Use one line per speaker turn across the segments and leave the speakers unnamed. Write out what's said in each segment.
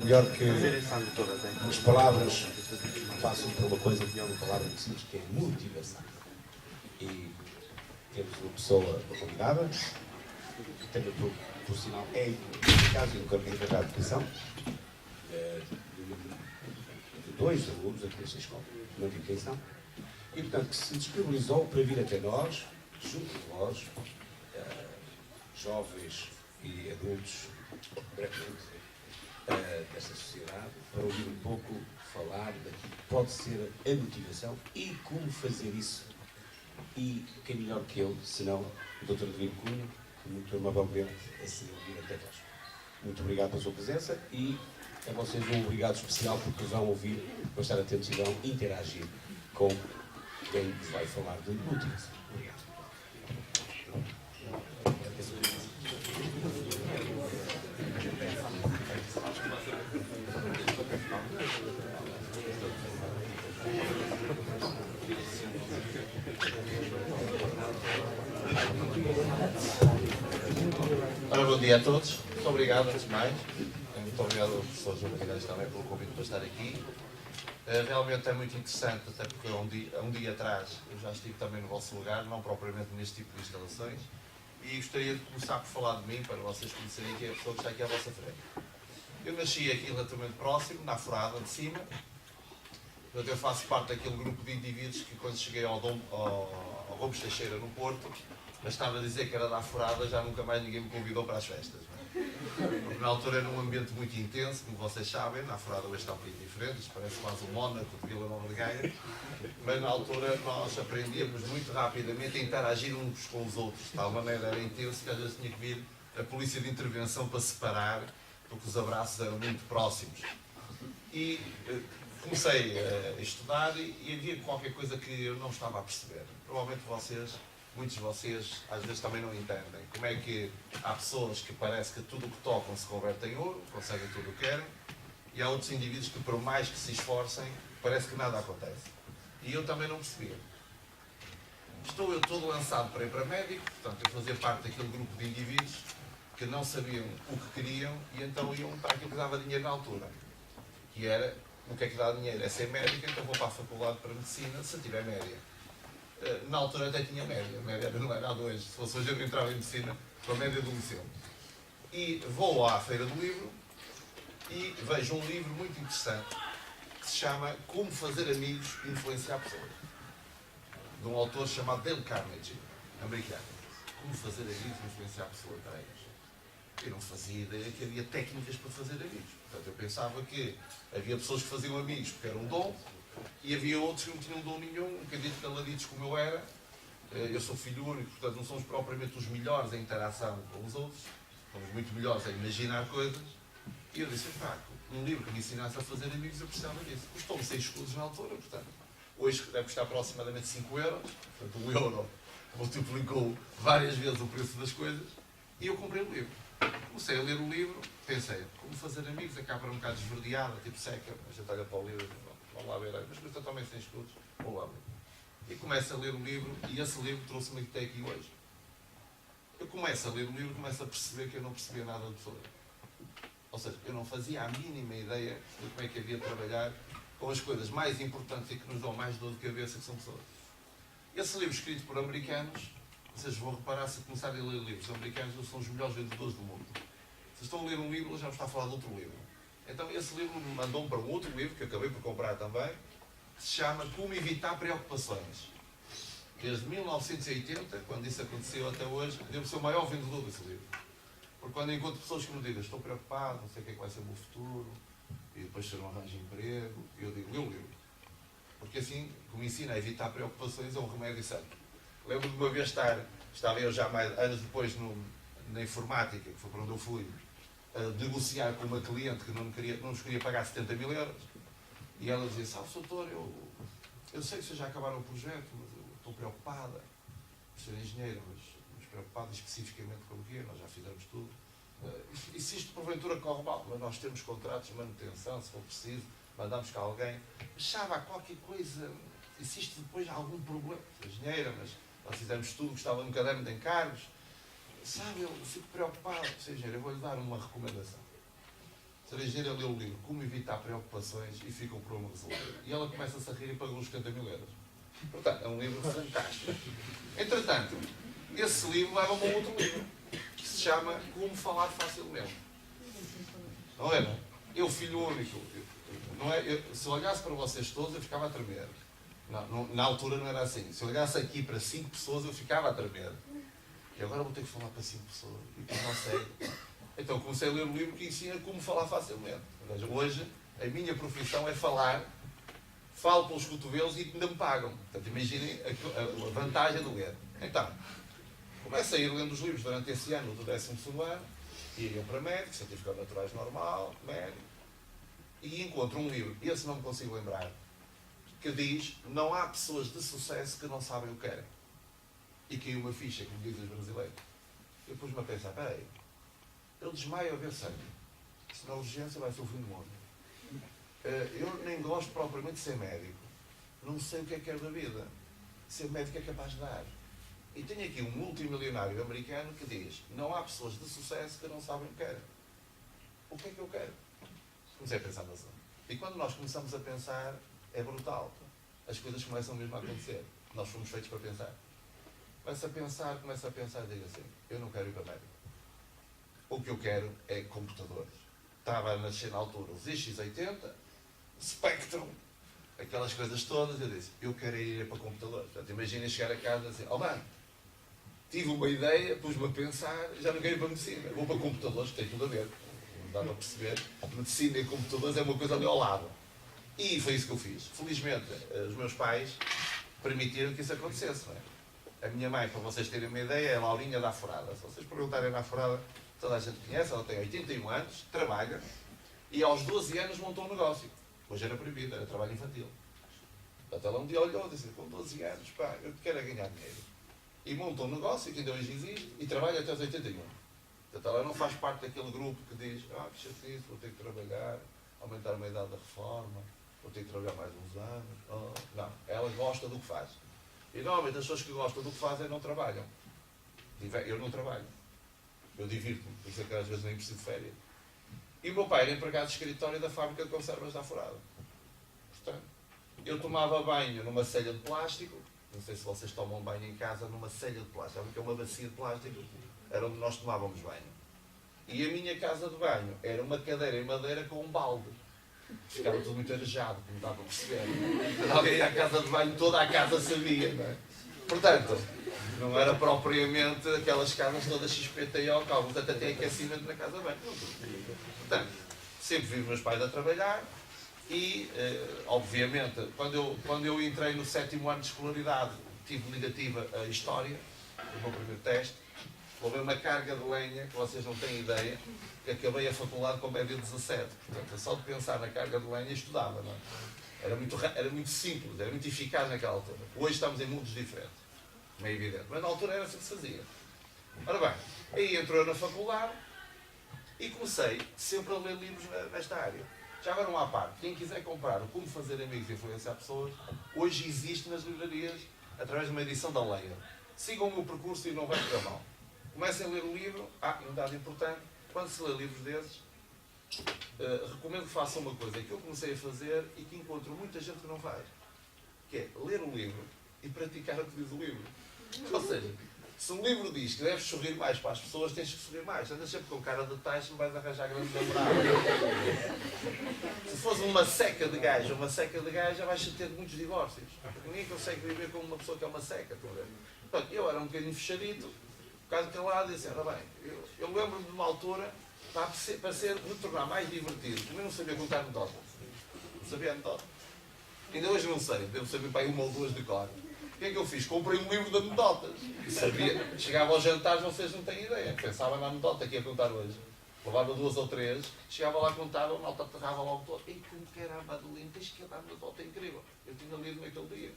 Melhor que as palavras passam por uma coisa melhor uma palavra que simples, que é motivação. E temos uma pessoa convidada, que também por sinal é eficaz e nunca me encontrar a educação, de dois alunos aqui desta escola, não digo quem são, e portanto que se disponibilizou para vir até nós, junto de vós, jovens e adultos, brevemente, desta sociedade, para ouvir um pouco falar daquilo que pode ser a motivação e como fazer isso. E quem melhor que ele, senão o Dr. Divino Cunha, que muito amavelmente aceitou vir até nós. Muito obrigado pela sua presença e a vocês um obrigado especial porque nos vão ouvir, vão estar atentos e vão interagir com quem vos vai falar de motivação. Obrigado.
Ora, bom dia a todos. Muito obrigado, antes de mais. Muito obrigado ao professor João Magalhães também pelo convite para estar aqui. Realmente é muito interessante, até porque há um dia atrás eu já estive também no vosso lugar, não propriamente neste tipo de instalações, e gostaria de começar por falar de mim, para vocês conhecerem quem é a pessoa que está aqui à vossa frente. Eu nasci aqui relativamente próximo, na Forada de cima. Eu faço parte daquele grupo de indivíduos que, quando cheguei ao Gomes Teixeira, no Porto, bastava dizer que era da Forada, já nunca mais ninguém me convidou para as festas. Porque na altura era um ambiente muito intenso, como vocês sabem, na Forada hoje está um bocadinho diferente, isto parece quase o Mónaco de Vila Nova de Gaia, mas na altura nós aprendíamos muito rapidamente a interagir uns com os outros, de tal maneira era intenso que às vezes tinha que vir a polícia de intervenção para separar, porque os abraços eram muito próximos. E comecei a estudar e havia qualquer coisa que eu não estava a perceber. Provavelmente muitos de vocês às vezes também não entendem como é que há pessoas que parece que tudo o que tocam se converte em ouro, conseguem tudo o que querem, e há outros indivíduos que, por mais que se esforcem, parece que nada acontece. E eu também não percebia. Estou eu todo lançado para ir para médico, portanto eu fazia parte daquele grupo de indivíduos que não sabiam o que queriam e então iam para aquilo que dava dinheiro na altura. Que era, o que é que dá dinheiro? É ser médico, então vou para a faculdade para medicina se tiver média. Na altura até tinha média, a média não era A2, se fosse hoje eu entrava em medicina com a média do liceu. E vou à Feira do Livro e vejo um livro muito interessante que se chama Como Fazer Amigos e Influenciar Pessoas, de um autor chamado Dale Carnegie, americano. Como fazer amigos e influenciar pessoas. Eu não fazia ideia que havia técnicas para fazer amigos. Portanto, eu pensava que havia pessoas que faziam amigos porque era um dom, e havia outros que não tinham dom nenhum, um bocadinho caladitos como eu era. Eu sou filho único, portanto não somos propriamente os melhores em interação com os outros, somos muito melhores a imaginar coisas. E eu disse, um livro que me ensinasse a fazer amigos, eu precisava disso. Custou-me 6 escudos na altura, portanto. Hoje deve custar aproximadamente 5 euros, portanto o euro multiplicou várias vezes o preço das coisas, e eu comprei o livro. Comecei a ler o livro, pensei, como fazer amigos, a capa era um bocado esverdeada, tipo seca, a gente olha para o livro, vamos lá ver, mas custa também 100 escudos, vou lá ver. E começo a ler o livro, e esse livro trouxe-me até aqui hoje. Eu começo a ler o livro e começo a perceber que eu não percebia nada de pessoa. Ou seja, eu não fazia a mínima ideia de como é que havia de trabalhar com as coisas mais importantes e que nos dão mais dor de cabeça, que são pessoas. Esse livro escrito por americanos, vocês vão reparar, se começarem a ler livros americanos, eles são os melhores vendedores do mundo. Se estão a ler um livro, eles já me está a falar de outro livro. Então esse livro me mandou-me para um outro livro, que eu acabei por comprar também, que se chama Como Evitar Preocupações. Desde 1980, quando isso aconteceu até hoje, devo ser o maior vendedor desse livro. Porque quando encontro pessoas que me dizem, estou preocupado, não sei o que é que vai ser o meu futuro, e depois se eu não arranjo emprego, eu digo, lê o livro. Porque assim, como ensina a evitar preocupações, é um remédio santo. Lembro de uma vez estava eu já mais anos depois na informática, que foi para onde eu fui, a negociar com uma cliente que não nos queria pagar 70 mil euros. E ela dizia, doutor, eu sei que vocês já acabaram o projeto, mas eu estou preocupada. Sou engenheiro, mas preocupada especificamente com o quê? Nós já fizemos tudo. E se isto porventura corre mal, mas nós temos contratos de manutenção, se for preciso, mandamos cá alguém. Mas sabe, há qualquer coisa, e se isto depois há algum problema? Sou engenheira, mas nós fizemos tudo que estava no caderno de encargos. Sabe, eu fico preocupado. Ou seja, eu vou-lhe dar uma recomendação. seria giro ler o livro Como Evitar Preocupações e Fica o Problema Resolvido. E ela começa-se a rir e pagou os 70.000 euros. Portanto, é um livro fantástico. Entretanto, esse livro leva-me a um outro livro, que se chama Como Falar Facilmente. Não é? Não? Eu, filho único, não é? Se eu olhasse para vocês todos, eu ficava a tremer. Na altura não era assim. Se eu olhasse aqui para 5 pessoas, eu ficava a tremer. E agora vou ter que falar para 5 pessoas. E depois não sei. Então comecei a ler um livro que ensina como falar facilmente. Hoje, a minha profissão é falar. Falo pelos cotovelos e ainda me pagam. Portanto, imaginem a vantagem de ler. Então, começo a ir lendo os livros durante esse ano, do 12º ano, e iam para médico, certificado naturais normal, médico, e encontro um livro, esse não me consigo lembrar, que diz: não há pessoas de sucesso que não sabem o que querem. E caiu uma ficha, como dizem os brasileiros. Eu pus-me a pensar, peraí, ele desmaia a ver sangue. Se na urgência vai ser o fim do mundo. Eu nem gosto propriamente de ser médico. Não sei o que é que quero da vida. Ser médico é capaz de dar. E tenho aqui um multimilionário americano que diz: não há pessoas de sucesso que não sabem o que querem. O que é que eu quero? Comecei a pensar na zona. E quando nós começamos a pensar, é brutal. As coisas começam mesmo a acontecer. Nós fomos feitos para pensar. Começa a pensar e digo assim: eu não quero ir para médico. O que eu quero é computadores. Estava a nascer na altura os X80, Spectrum, aquelas coisas todas. Eu disse: eu quero ir para computadores. Portanto, imaginem chegar a casa e dizer: oh mano, tive uma ideia, pus-me a pensar, já não quero ir para medicina. Vou para computadores, tem tudo a ver. Não dá para perceber. Medicina e computadores é uma coisa ali ao lado. E foi isso que eu fiz. Felizmente, os meus pais permitiram que isso acontecesse. Não é? A minha mãe, para vocês terem uma ideia, é a Laurinha da Aforada. Se vocês perguntarem na Aforada, toda a gente conhece. Ela tem 81 anos, trabalha, e aos 12 anos montou um negócio. Hoje era proibido, era trabalho infantil. Portanto, ela um dia olhou e disse: com 12 anos, pá, eu quero ganhar dinheiro. E montou um negócio que ainda hoje existe e trabalha até aos 81. Portanto, ela não faz parte daquele grupo que diz: que chatice, vou ter que trabalhar, aumentar a idade da reforma, vou ter que trabalhar mais uns anos. Não, ela gosta do que faz. E normalmente as pessoas que gostam do que fazem não trabalham. Eu não trabalho. Eu divirto-me, por isso é que às vezes nem preciso de férias. E o meu pai era empregado de escritório da fábrica de conservas da Aforada. Portanto, eu tomava banho numa selha de plástico. Não sei se vocês tomam banho em casa numa selha de plástico. Sabe que é uma bacia de plástico? Era onde nós tomávamos banho. E a minha casa de banho era uma cadeira em madeira com um balde. Ficava tudo muito arejado, como dá para perceber. Alguém ia à casa de banho, toda a casa sabia. Não é? Portanto, não era propriamente aquelas casas todas XPTO, que alguns até têm aquecimento na casa de banho. Portanto, sempre vi os meus pais a trabalhar e, obviamente, quando eu entrei no 7º ano de escolaridade, tive negativa a História, o meu primeiro teste. Houve uma carga de lenha que vocês não têm ideia, que acabei a faculdade com média 17. Portanto, só de pensar na carga de lenha estudava, não é? Era muito simples, era muito eficaz naquela altura. Hoje estamos em mundos diferentes, não é evidente. Mas na altura era assim que se fazia. Ora bem, aí entrou na faculdade e comecei sempre a ler livros nesta área. Já agora não há parte. Quem quiser comprar o Como Fazer Amigos e Influenciar Pessoas, hoje existe nas livrarias, através de uma edição da Leia. Sigam o meu percurso e não vai ficar mal. Comecem a ler o livro. E um dado importante: quando se lê livros desses, recomendo que façam uma coisa que eu comecei a fazer e que encontro muita gente que não faz, que é ler o livro e praticar o que diz o livro. Ou seja, se um livro diz que deves sorrir mais para as pessoas, tens que sorrir mais. Andas sempre com cara de taxa, não vais arranjar grande namorado. Se fosse uma seca de gaja, vais ter muitos divórcios. Ninguém consegue viver com uma pessoa que é uma seca. Portanto, eu era um bocadinho fechadito, um bocado calado, e disse: ora bem, eu lembro-me de uma altura, para me tornar mais divertido, porque eu não sabia contar anedotas. Não sabia anedotas. Ainda hoje não sei, devo saber para aí 1 ou 2 de cor. O que é que eu fiz? Comprei um livro de anedotas. E sabia, chegava aos jantares, vocês não têm ideia. Pensava na anedota que ia contar hoje. Levava 2 ou 3, chegava lá, contava, a malta aterrava logo todo. E como que era a Madeline, tens que dar uma anedota incrível. Eu tinha lido naquele dia.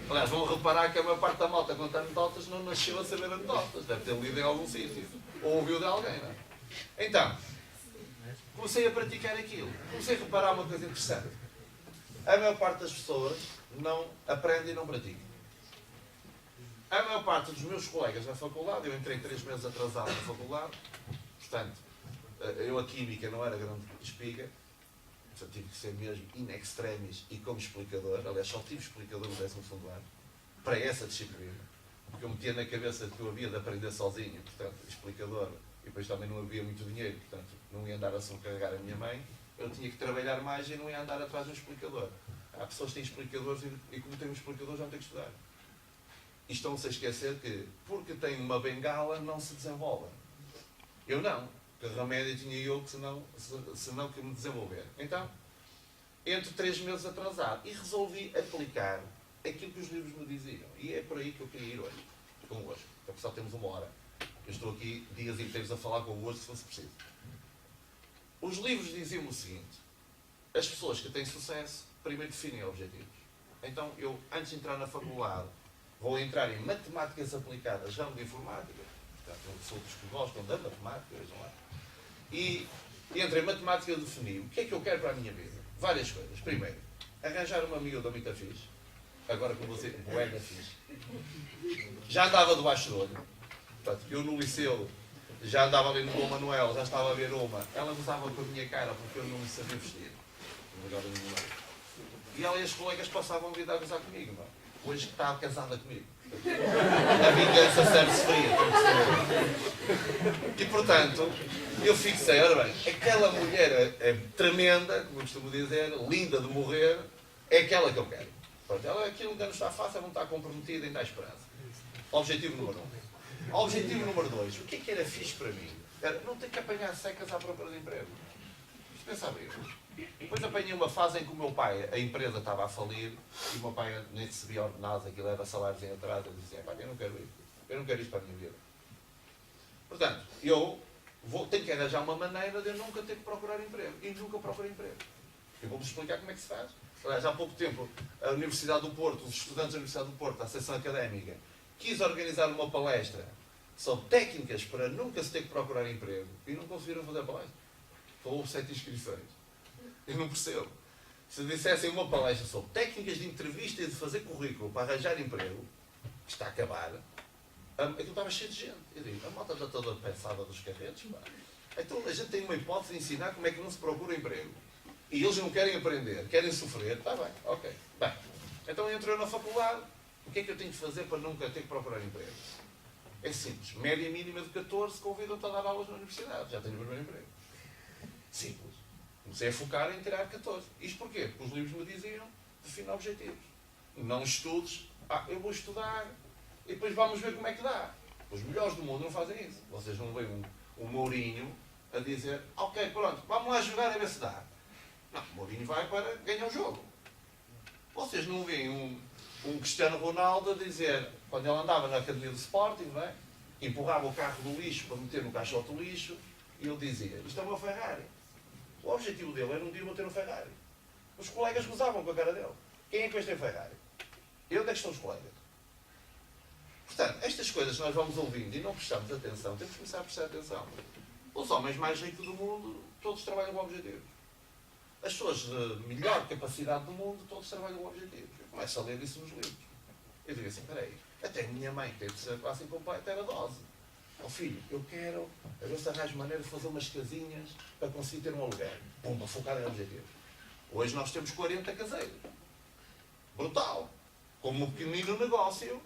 Aliás, vão reparar que a maior parte da malta a contar anedotas não nasceu a saber anedotas. Deve ter lido em algum sítio. Ou ouviu de alguém, não é? Então, comecei a praticar aquilo. Comecei a reparar uma coisa interessante. A maior parte das pessoas não aprende e não pratica. A maior parte dos meus colegas na faculdade, eu entrei 3 meses atrasado na faculdade, portanto, eu a química não era grande espiga, portanto tive que ser mesmo in extremis e como explicador. Aliás, só tive explicador no 12º ano, para essa disciplina, porque eu metia na cabeça que eu havia de aprender sozinho, portanto, explicador, e depois também não havia muito dinheiro, portanto, não ia andar a sobrecarregar a minha mãe, eu tinha que trabalhar mais e não ia andar atrás de um explicador. Há pessoas que têm explicadores e como têm um explicador já não têm que estudar. E estão-se a esquecer que, porque têm uma bengala, não se desenvolvem. Eu não. Que remédio tinha eu que senão que me desenvolver. Então, entre 3 meses atrasado, e resolvi aplicar aquilo que os livros me diziam. E é por aí que eu queria ir hoje, convosco. Apesar de termos 1 hora. Eu estou aqui dias inteiros a falar convosco se fosse preciso. Os livros diziam o seguinte: as pessoas que têm sucesso primeiro definem objetivos. Então, eu, antes de entrar na faculdade, vou entrar em matemáticas aplicadas, ramo de informática. Portanto, sou dos que gostam da matemática, vejam lá. E entre em matemática defini o que é que eu quero para a minha vida. Várias coisas. Primeiro, arranjar uma miúda muito fixe. Agora com você, bué fixe. Já andava debaixo do olho. Portanto, eu no liceu já andava ali no Dom Manuel, já estava a ver uma. Ela gozava com a minha cara porque eu não me sabia vestir. E ela e as colegas passavam a vida a gozar comigo. Não? Hoje está casada comigo. A vingança serve-se fria. E portanto, eu fixei, ora bem, aquela mulher é tremenda, como eu costumo dizer, linda de morrer, é aquela que eu quero. Pronto, ela, aquilo que não está fácil, não está comprometida, ainda há esperança. Objetivo número 1. Objetivo número 2. O que é que era fixe para mim? Era não ter que apanhar secas à procura de emprego. Isto pensava eu. Depois apanhei uma fase em que o meu pai, a empresa estava a falir, e o meu pai nem recebia ordenados, aquilo era salários em atraso, eu dizia, pai, eu não quero isto para a minha vida. Portanto, eu tenho que arranjar uma maneira de eu nunca ter que procurar emprego. E nunca procuro emprego. Eu vou-vos explicar como é que se faz. Aliás, há pouco tempo, a Universidade do Porto, os estudantes da Universidade do Porto, a Associação Académica, quis organizar uma palestra sobre técnicas para nunca se ter que procurar emprego e não conseguiram fazer a palestra. Só houve 7 inscrições. Eu não percebo. Se dissessem uma palestra sobre técnicas de entrevista e de fazer currículo para arranjar emprego, que está a acabar, aquilo estava cheio de gente. Eu digo, a malta está toda pensada dos carretos. Pá. Então a gente tem uma hipótese de ensinar como é que não se procura emprego. E eles não querem aprender, querem sofrer. Está bem, ok. Bem, então entrou na faculdade. O que é que eu tenho de fazer para nunca ter que procurar emprego? É simples. Média mínima de 14, convidam-te a dar aulas na universidade. Já tenho o primeiro emprego. Simples. Comecei a focar em tirar 14. Isto porquê? Porque os livros me diziam, define objetivos. Não estudes. Eu vou estudar e depois vamos ver como é que dá. Os melhores do mundo não fazem isso. Vocês não veem um Mourinho a dizer, ok, pronto, vamos lá jogar a ver se dá. Não, o Mourinho vai para ganhar o jogo. Vocês não veem um Cristiano Ronaldo a dizer, quando ele andava na academia do Sporting, não é? Empurrava o carro do lixo para meter no caixote do lixo e ele dizia, isto é uma Ferrari. O objetivo dele era um dia eu ter um Ferrari. Os colegas gozavam com a cara dele. Quem é que hoje tem Ferrari? E onde é que estão os colegas? Portanto, estas coisas que nós vamos ouvindo e não prestamos atenção, temos que começar a prestar atenção. Os homens mais ricos do mundo, todos trabalham com objetivos. As pessoas de melhor capacidade do mundo, todos trabalham com objetivos. Eu começo a ler isso nos livros. Eu digo assim, peraí, até a minha mãe, que teve de ser quase incompleta, era dose. Ó filho, eu quero, a ver se arranjo maneira de fazer umas casinhas para conseguir ter um aluguer. Pumba, focado em objetivos. Hoje nós temos 40 caseiros. Brutal. Como um pequenino negócio.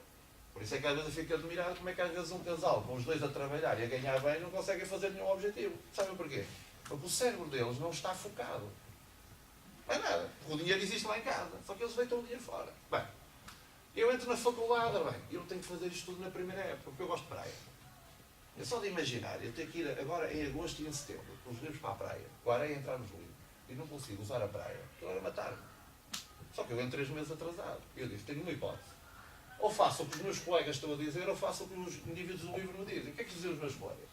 Por isso é que às vezes eu fico admirado como é que às vezes um casal com os dois a trabalhar e a ganhar bem não conseguem fazer nenhum objetivo. Sabem porquê? Porque o cérebro deles não está focado. Não é nada. O dinheiro existe lá em casa. Só que eles deitam o dinheiro fora. Bem, eu entro na faculdade, bem, eu tenho que fazer isto tudo na primeira época, porque eu gosto de praia. É só de imaginar, eu tenho que ir agora em agosto e em setembro, com os livros para a praia, com a areia a entrar nos livros, e não consigo usar a praia, aquilo era matar-me. Só que eu entro 3 meses atrasado. Eu disse, tenho uma hipótese. Ou faço o que os meus colegas estão a dizer, ou faço o que os indivíduos do livro me dizem. O que é que diziam os meus colegas?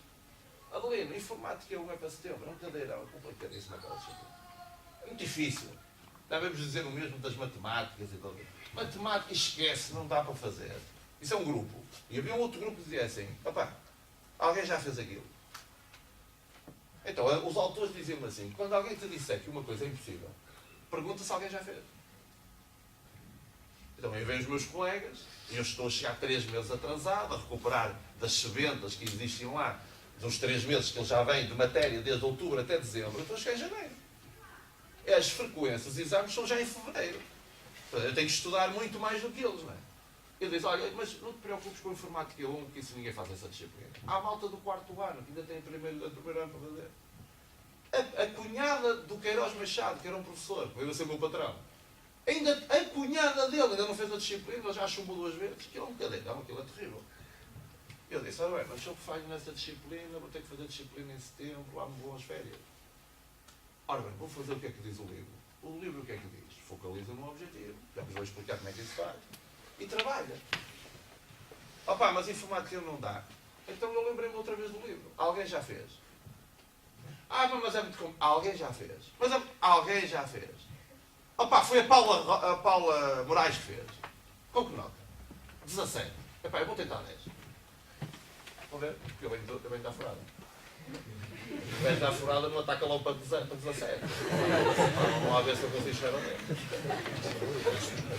Adelino, informática não é para setembro, é um cadeirão, é complicadíssimo aquela disciplina. É muito difícil. Devemos dizer o mesmo das matemáticas e tudo. Matemática, esquece, não dá para fazer. Isso é um grupo. E havia um outro grupo que dizia assim, opá, alguém já fez aquilo. Então, os autores diziam assim, quando alguém te disser que uma coisa é impossível, pergunta se alguém já fez. Então, aí vêm os meus colegas, e eu estou a chegar 3 meses atrasado, a recuperar das sebentas que existiam lá, dos 3 meses que ele já vem de matéria, desde outubro até dezembro, então cheguei em janeiro. As frequências, os exames são já em fevereiro. Portanto, eu tenho que estudar muito mais do que eles, não é? Ele diz, olha, mas não te preocupes com a informática 1, que isso ninguém faz essa disciplina. Há a malta do 4º ano, que ainda tem primeiro ano para fazer. A cunhada do Queiroz Machado, que era um professor, que veio a ser meu patrão, ainda a cunhada dele ainda não fez a disciplina, ele já chumbou 2 vezes, aquilo é um bocadinho, aquilo é terrível. Eu disse, olha bem, mas se eu falho nessa disciplina, vou ter que fazer a disciplina em setembro, lá me vou às férias. Ora bem, vou fazer o que é que diz o livro. O livro o que é que diz? Focaliza no objetivo. Já vos vou explicar como é que isso faz. E trabalha. Opá, mas informática não dá. Então eu lembrei-me outra vez do livro. Alguém já fez. Mas é muito comum. Alguém já fez. Alguém já fez. Opá, foi a Paula Moraes que fez. Com que nota? 17. Epá, eu vou tentar 10. Vão ver? Porque eu venho da furada. O gajo da furada não ataca logo para 17. Vamos lá ver se eu consigo chegar a 10.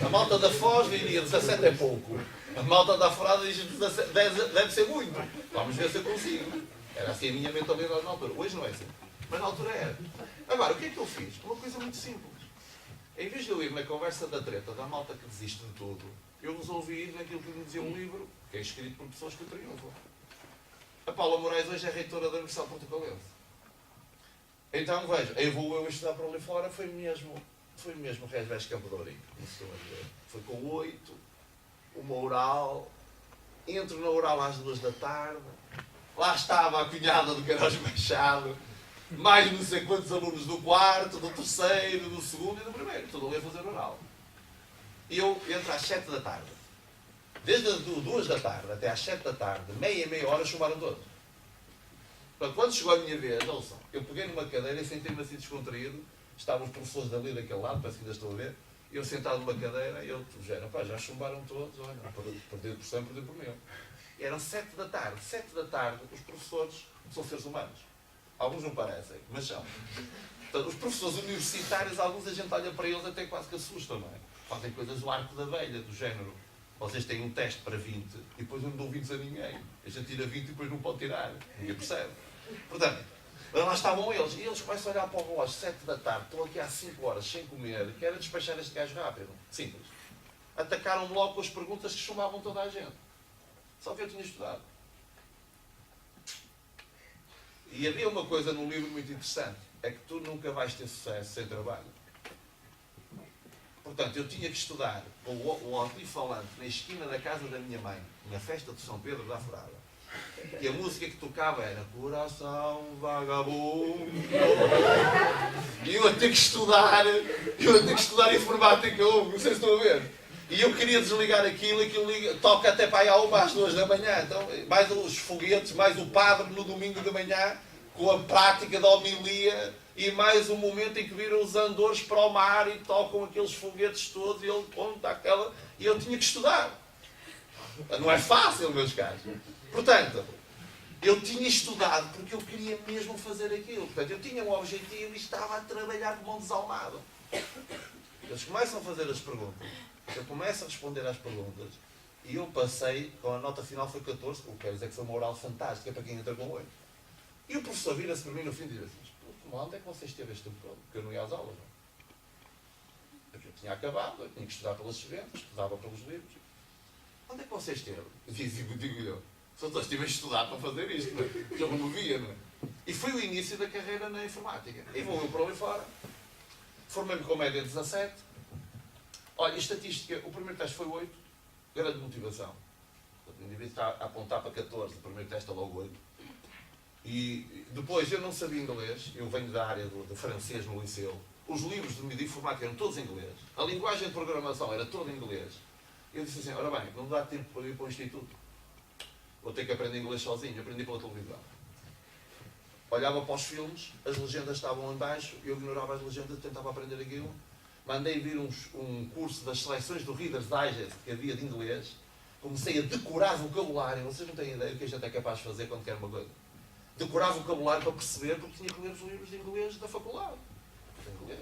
A malta da Foz diria 17 é pouco. A malta da furada diz 17, 10 deve ser muito. Vamos ver se eu consigo. Era assim a minha mentalidade na altura. Hoje não é assim. Mas na altura era. Agora, o que é que eu fiz? Uma coisa muito simples. Em vez de eu ir na conversa da treta da malta que desiste de tudo, eu resolvi ir naquilo que me dizia um livro, que é escrito por pessoas que triunfam. A Paula Moraes hoje é reitora da Universidade Portugalense. Então, veja, eu estudar para ali fora foi mesmo Resves Campo de Ourique, como se costuma dizer. Foi com 8, uma oral, entro na oral às 2 da tarde, lá estava a cunhada do Queiroz Machado, mais não sei quantos alunos do 4º, do 3º, do 2º e do 1º, tudo ali a fazer oral. E eu entro às 7 da tarde. Desde as 2 da tarde até às 7 da tarde, meia hora, chumbaram todos. Portanto, quando chegou a minha vez, ouçam, eu peguei numa cadeira e sentei-me assim descontraído, estavam os professores dali daquele lado, parece que ainda estou a ver, eu sentado numa cadeira e eu dizendo, pá, já chumbaram todos, olha, perdido por 100, perdido por 1000. E eram 7 da tarde. 7 da tarde, os professores são seres humanos. Alguns não parecem, mas são. Portanto, os professores universitários, alguns a gente olha para eles até quase que assusta, não é? Fazem coisas do arco da velha, do género. Vocês têm um teste para 20 e depois não dão 20 a ninguém. A gente tira 20 e depois não pode tirar. Ninguém percebe. Portanto, lá estavam eles. E eles começam a olhar para o relógio, 7 da tarde, estou aqui há 5 horas sem comer, quero despachar este gajo rápido. Simples. Atacaram-me logo com as perguntas que chamavam toda a gente. Só que eu tinha estudado. E havia uma coisa no livro muito interessante. É que tu nunca vais ter sucesso sem trabalho. Portanto, eu tinha que estudar o altifalante na esquina da casa da minha mãe, na festa de São Pedro da Furada. E a música que tocava era Coração Vagabundo. E eu a ter que estudar informática 1, não sei se estão a ver. E eu queria desligar aquilo toca até para aí à 1 às 2 da manhã. Então, mais os foguetes, mais o padre no domingo de manhã, com a prática da homilia, e mais um momento em que viram os andores para o mar e tocam aqueles foguetes todos, e ele conta aquela. E eu tinha que estudar. Não é fácil, meus caros. Portanto, eu tinha estudado porque eu queria mesmo fazer aquilo. Portanto, eu tinha um objetivo e estava a trabalhar como um desalmado. Eles começam a fazer as perguntas. Eu começo a responder às perguntas. E eu passei, com a nota final foi 14, o que quer dizer que foi uma oral fantástica para quem entra com 8. E o professor vira-se para mim no fim e diz assim, onde é que você esteve este tempo todo? Porque eu não ia às aulas, não. Eu tinha acabado, eu tinha que estudar pelas serventes, estudava pelos livros. Onde é que você esteve? Digo eu. Só estive a estudar para fazer isto, não é? Porque eu não me via, não é? E foi o início da carreira na informática. E vou eu para ali fora. Formei-me com média 17. Olha, a estatística, o primeiro teste foi 8. Grande motivação. O indivíduo está a apontar para 14, o primeiro teste é logo 8. E depois eu não sabia inglês, eu venho da área do francês no liceu. Os livros de informática eram todos em inglês. A linguagem de programação era toda em inglês. Eu disse assim, ora bem, não dá tempo para ir para o instituto. Vou ter que aprender inglês sozinho, aprendi pela televisão. Olhava para os filmes, as legendas estavam em baixo, eu ignorava as legendas, tentava aprender aquilo. Mandei vir um curso das seleções do Reader's Digest que havia de inglês. Comecei a decorar vocabulário. Vocês não têm ideia do que a gente é capaz de fazer quando quer uma coisa. Decorar vocabulário para perceber, porque tinha que ler os livros de inglês da faculdade. Inglês.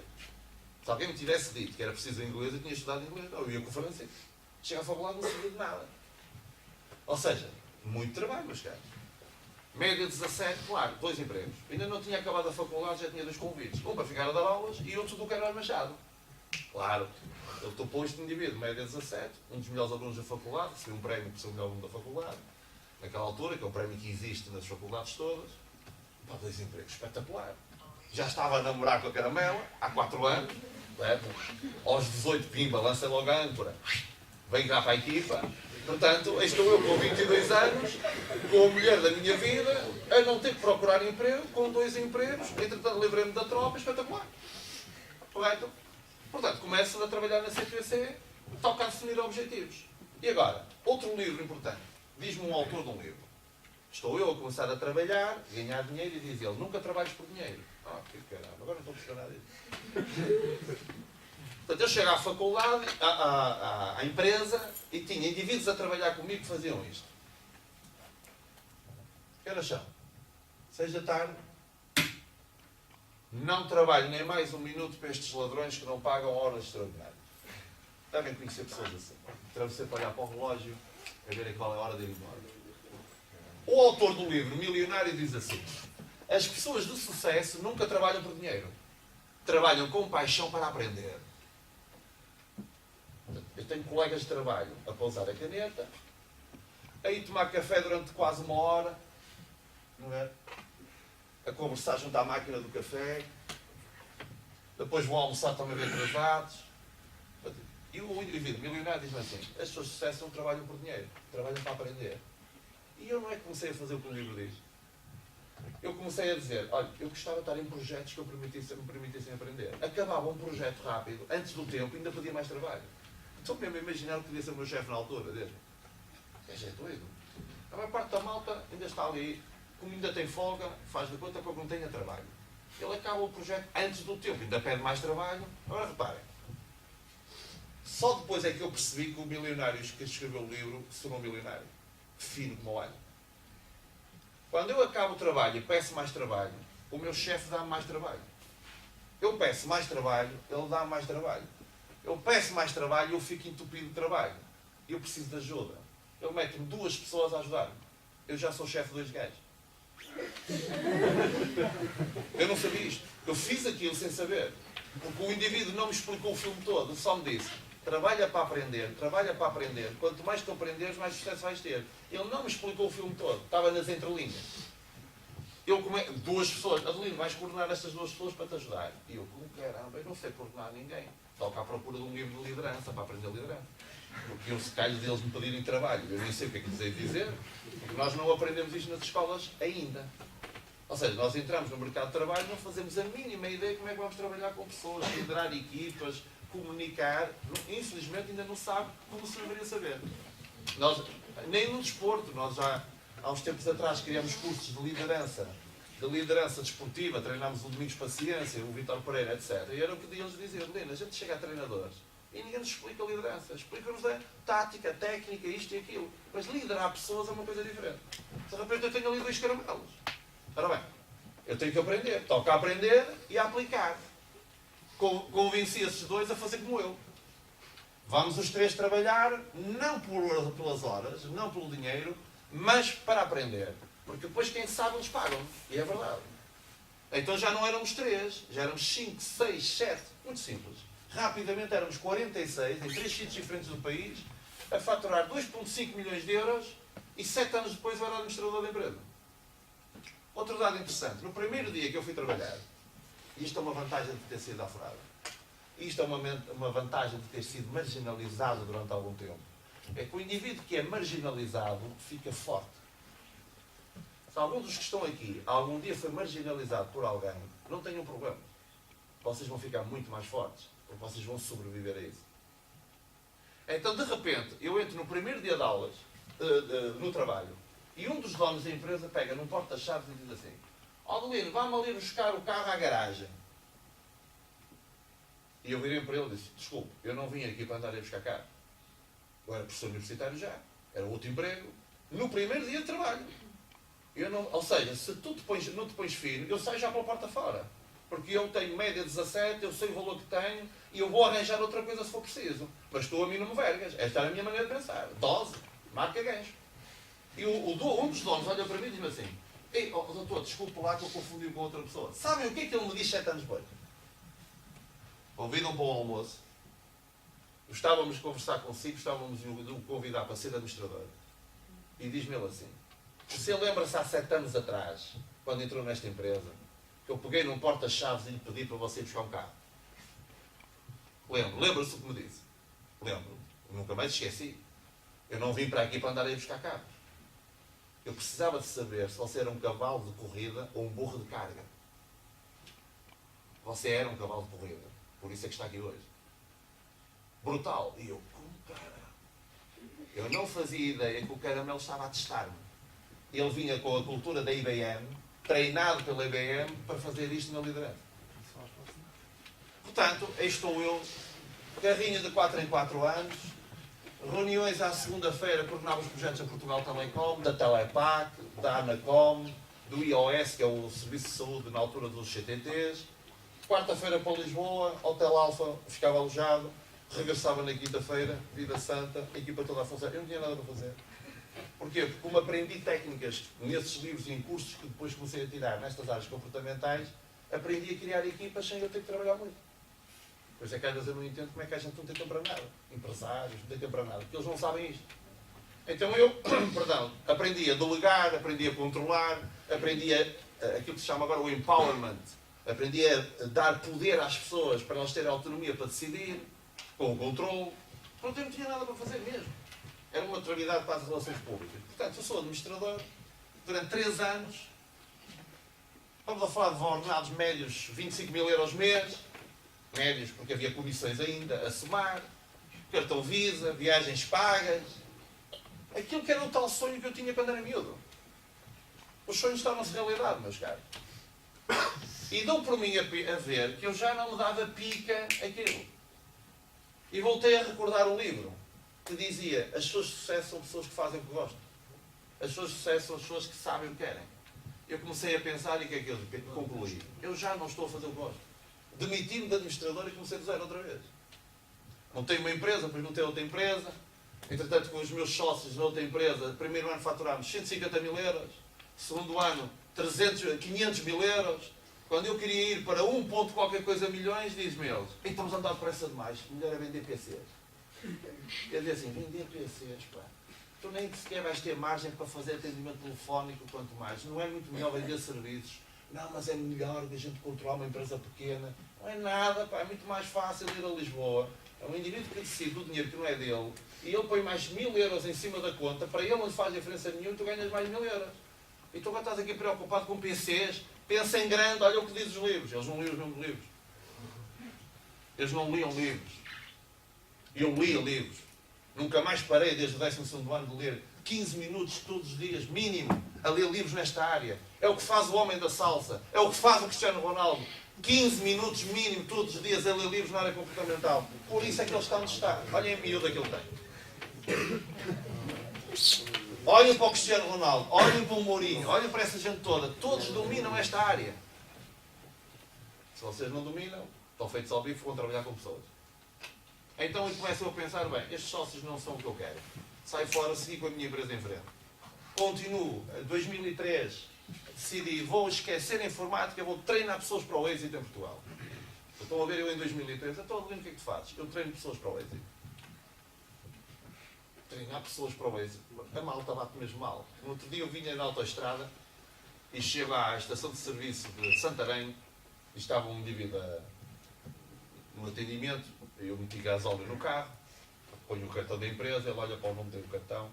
Se alguém me tivesse dito que era preciso inglês, eu tinha estudado inglês. Não, eu ia com o francês. Chega à faculdade, não sabia de nada. Ou seja, muito trabalho, meus caros. Média 17, claro, 2 empregos. Ainda não tinha acabado a faculdade, já tinha 2 convites. Um para ficar a dar aulas e outro do Carlos Machado. Claro, ele topou este indivíduo, média 17, um dos melhores alunos da faculdade, recebeu um prémio por ser o melhor aluno da faculdade, naquela altura, que é um prémio que existe nas faculdades todas. Para 2 empregos, espetacular. Já estava a namorar com a Caramela, há 4 anos. Aos 18, pimba, lança logo a âncora. Vem cá para a equipa. Portanto, estou eu com 22 anos, com a mulher da minha vida, a não ter que procurar emprego, com 2 empregos, entretanto livrei-me da tropa, espetacular. Correto? Portanto, começo a trabalhar na CQC, toca a definir objetivos. E agora, outro livro importante. Diz-me um autor de um livro. Estou eu a começar a trabalhar, ganhar dinheiro e diz ele, nunca trabalhes por dinheiro. Ah, que caramba, agora não estou a perceber nada disso. Portanto, eu chego à faculdade, à empresa, e tinha indivíduos a trabalhar comigo que faziam isto. Que horas são? 6 da tarde. Não trabalho nem mais um minuto para estes ladrões que não pagam horas extraordinárias. Devem conhecer pessoas assim. Travessei para olhar para o relógio, a ver a qual é a hora de ir embora. O autor do livro Milionário diz assim: as pessoas de sucesso nunca trabalham por dinheiro. Trabalham com paixão para aprender. Eu tenho colegas de trabalho a pousar a caneta, a ir tomar café durante quase 1 hora, não é? A conversar junto à máquina do café, depois vão almoçar também bem atrasados. E o indivíduo milionário diz-me assim: as pessoas de sucesso não trabalham por dinheiro, trabalham para aprender. E eu não é que comecei a fazer o que o livro diz. Eu comecei a dizer, olha, eu gostava de estar em projetos que me permitissem aprender. Acabava um projeto rápido, antes do tempo, ainda pedia mais trabalho. Estou mesmo a imaginar o que podia ser o meu chefe na altura dele. É doido. A maior parte da malta ainda está ali, como ainda tem folga, faz de conta que eu não tenha trabalho. Ele acaba o projeto antes do tempo, ainda pede mais trabalho. Agora reparem, só depois é que eu percebi que o milionário que escreveu o livro se tornou milionário. Fino como o alho. Quando eu acabo o trabalho e peço mais trabalho, o meu chefe dá-me mais trabalho. Eu peço mais trabalho, ele dá-me mais trabalho. Eu peço mais trabalho e eu fico entupido de trabalho. Eu preciso de ajuda. Ele mete-me 2 pessoas a ajudar-me. Eu já sou chefe de 2 gajos. Eu não sabia isto. Eu fiz aquilo sem saber. Porque o indivíduo não me explicou o filme todo. Ele só me disse: trabalha para aprender, trabalha para aprender. Quanto mais tu aprenderes, mais sucesso vais ter. Ele não me explicou o filme todo. Estava nas entrelinhas. Eu 2 pessoas. Adelino, vais coordenar estas 2 pessoas para te ajudar. E eu, como caramba, eu não sei coordenar ninguém. Toco à procura de um livro de liderança para aprender liderança. Porque eu, se calhar deles me pedirem trabalho, eu nem sei o que é que lhes hei de dizer, porque nós não aprendemos isto nas escolas ainda. Ou seja, nós entramos no mercado de trabalho e não fazemos a mínima ideia de como é que vamos trabalhar com pessoas, liderar equipas, comunicar. Infelizmente ainda não sabe como se deveria saber. Nós, nem no desporto, nós já há uns tempos atrás criamos cursos de liderança desportiva, treinámos o Domingos Paciência, o Vítor Pereira, etc. E era o que eles diziam: Helena, a gente chega a treinadores e ninguém nos explica a liderança. Explica-nos a tática, a técnica, isto e aquilo. Mas liderar pessoas é uma coisa diferente. De repente eu tenho ali 2 caramelos. Ora bem, eu tenho que aprender. Toca a aprender e a aplicar. Convenci esses 2 a fazer como eu. Vamos os 3 trabalhar, não pelas horas, não pelo dinheiro, mas para aprender. Porque depois, quem sabe, eles pagam. E é verdade. Então já não éramos 3, já éramos 5, 6, 7. Muito simples. Rapidamente éramos 46, em 3 sítios diferentes do país, a faturar 2,5 milhões de euros, e 7 anos depois eu era administrador da empresa. Outro dado interessante. No primeiro dia que eu fui trabalhar, e isto é uma vantagem de ter sido afurado, isto é uma vantagem de ter sido marginalizado durante algum tempo, é que o indivíduo que é marginalizado fica forte. Se algum dos que estão aqui algum dia foi marginalizado por alguém, não tenham problema. Vocês vão ficar muito mais fortes, porque vocês vão sobreviver a isso. Então, de repente, eu entro no primeiro dia de aulas, no trabalho, e um dos donos da empresa pega num porta-chaves e diz assim: ó Adelino, vá-me ali buscar o carro à garagem. E eu virei para ele e disse: desculpe, eu não vim aqui para andar a buscar carro. Eu era professor universitário já, era outro emprego, no primeiro dia de trabalho. Ou seja, se tu não te pões fino, eu saio já pela porta fora. Porque eu tenho média 17, eu sei o valor que tenho e eu vou arranjar outra coisa se for preciso. Mas tu a mim não me vergas. Esta é a minha maneira de pensar. Dose, marca gancho. E um dos donos olha para mim e diz-me assim: Ei, oh, doutor, desculpe lá que eu confundi com outra pessoa. Sabem o que é que ele me diz 7 anos depois? Convidam para o almoço. Gostávamos de conversar consigo, gostávamos de o convidar para ser administrador. E diz-me ele assim: você lembra-se há 7 anos atrás, quando entrou nesta empresa, que eu peguei num porta-chaves e lhe pedi para você buscar um carro? Lembra-se o que me disse? Lembro. Nunca mais esqueci. Eu não vim para aqui para andar a ir buscar carros. Eu precisava de saber se você era um cavalo de corrida ou um burro de carga. Você era um cavalo de corrida. Por isso é que está aqui hoje. Brutal. E eu, como cara? Eu não fazia ideia que o Caramelo estava a testar-me. Ele vinha com a cultura da IBM, treinado pela IBM, para fazer isto na liderança. Portanto, aí estou eu, carrinho de 4 em 4 anos, reuniões à segunda-feira, coordenava os projetos da Portugal Telecom, da Telepac, da Anacom, do IOS, que é o Serviço de Saúde na altura dos CTTs. Quarta-feira para Lisboa, Hotel Alfa, ficava alojado, regressava na quinta-feira, Vida Santa, a equipa toda a funcionar. Eu não tinha nada para fazer. Porquê? Porque como aprendi técnicas nesses livros e em cursos que depois comecei a tirar nestas áreas comportamentais, aprendi a criar equipas sem eu ter que trabalhar muito. Por isso é que às vezes eu não entendo como é que a gente não tem tempo para nada. Empresários, não tem tempo para nada, porque eles não sabem isto. Então eu, perdão, aprendi a delegar, aprendi a controlar, aprendi aquilo que se chama agora o empowerment, aprendi a dar poder às pessoas para elas terem autonomia para decidir, com o controle. Pronto, eu não tinha nada para fazer mesmo. Era uma autoridade para as relações públicas. Portanto, eu sou administrador durante 3 anos. Vamos a falar de ordenados médios, 25 mil euros mês. Médios, porque havia comissões ainda a somar, cartão Visa, viagens pagas. Aquilo que era o tal sonho que eu tinha quando era miúdo. Os sonhos tornam-se realidade, meus caros. E dou por mim a ver que eu já não me dava pica aquilo. E voltei a recordar um livro que dizia: as pessoas de sucesso são pessoas que fazem o que gostam. As pessoas de sucesso são as pessoas que sabem o que querem. Eu comecei a pensar e o que é que eu concluí? Eu já não estou a fazer o que gosto. Demiti-me de administrador e comecei do zero outra vez. Montei uma empresa, depois montei outra empresa. Entretanto, com os meus sócios na outra empresa, primeiro ano faturámos 150 mil euros, segundo ano 500 mil euros. Quando eu queria ir para 1 ponto qualquer coisa milhões, diz-me eles: estamos a andar depressa demais, melhor é vender PCs. Quer dizer assim, vender PCs, pá. Tu nem sequer vais ter margem para fazer atendimento telefónico, quanto mais. Não é muito melhor vender serviços. Não, mas é melhor que a gente controlar uma empresa pequena. Não é nada, pá. É muito mais fácil ir a Lisboa. É um indivíduo que decide o dinheiro que não é dele e ele põe mais 1000 euros em cima da conta. Para ele não faz diferença nenhuma e tu ganhas mais 1000 euros. E tu agora estás aqui preocupado com PCs. Pensa em grande, olha o que diz os livros. Eles não liam os mesmos livros. Eles não liam livros. Eu lia livros. Nunca mais parei desde o 12º ano de ler 15 minutos todos os dias, mínimo, a ler livros nesta área. É o que faz o homem da salsa. É o que faz o Cristiano Ronaldo. 15 minutos mínimo todos os dias a ler livros na área comportamental. Por isso é que ele está onde está. Olhem a miúda que ele tem. Olhem para o Cristiano Ronaldo. Olhem para o Mourinho. Olhem para essa gente toda. Todos dominam esta área. Se vocês não dominam, estão feitos ao bife, vão trabalhar com pessoas. Então eu começo a pensar: bem, estes sócios não são o que eu quero. Saio fora, segui com a minha empresa em frente. Continuo. Em 2003 decidi: vou esquecer a informática, vou treinar pessoas para o êxito em Portugal. Estão a ver eu em 2003. Então, Adelino, o que é que tu fazes? Eu treino pessoas para o êxito. Treinar pessoas para o êxito. A malta bate mesmo mal. No outro dia eu vinha na autoestrada e chego à estação de serviço de Santarém e estava um indivíduo no atendimento. Eu meti gasóleo no carro, ponho o cartão da empresa, ele olha para o nome do cartão: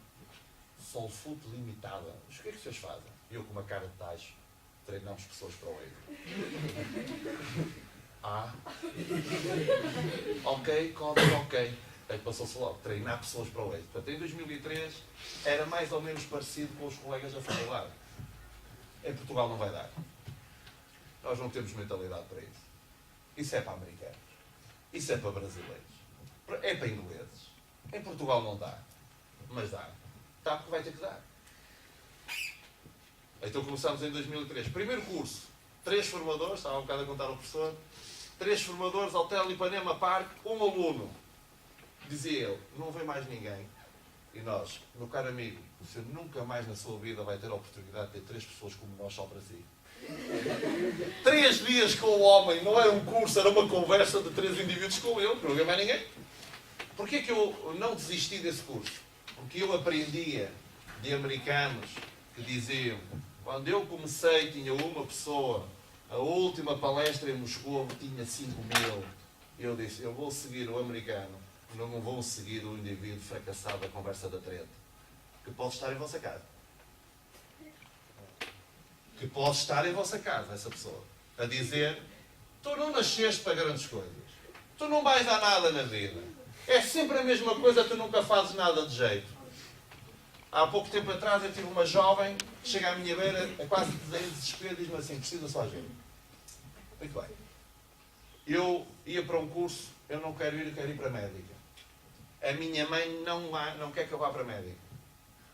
Solfood Limitada. Mas o que é que vocês fazem? Eu, com uma cara de tacho, treinamos pessoas para o êxito. Ah, ok, código ok. Aí passou-se logo, treinar pessoas para o êxito. Portanto, em 2003 era mais ou menos parecido com os colegas da faculdade. Em Portugal não vai dar. Nós não temos mentalidade para isso. Isso é para americanos. Isso é para brasileiros. É para ingleses. Em Portugal não dá. Mas dá. Dá porque vai ter que dar. Então começámos em 2003. Primeiro curso. 3 formadores. Estava um bocado a contar ao professor. 3 formadores, Hotel Ipanema Park, 1 aluno. Dizia ele: não vem mais ninguém. E nós, meu caro amigo, o senhor nunca mais na sua vida vai ter a oportunidade de ter 3 pessoas como nós só para si. 3 dias com o homem, não era um curso, era uma conversa de 3 indivíduos com ele, não havia mais ninguém. Porquê que eu não desisti desse curso? Porque eu aprendia de americanos que diziam, quando eu comecei tinha uma pessoa, a última palestra em Moscou tinha 5.000. Eu disse, eu vou seguir o americano, não vou seguir o indivíduo fracassado da conversa da treta, que pode estar em vossa casa. Que pode estar em vossa casa, essa pessoa, a dizer, tu não nasceste para grandes coisas, tu não vais dar nada na vida, é sempre a mesma coisa, tu nunca fazes nada de jeito. Há pouco tempo atrás eu tive uma jovem que chega à minha beira, a quase desespero, diz-me assim, precisa só ajuda. Muito bem. Eu ia para um curso, eu não quero ir, eu quero ir para a médica. A minha mãe não quer que eu vá para a médica.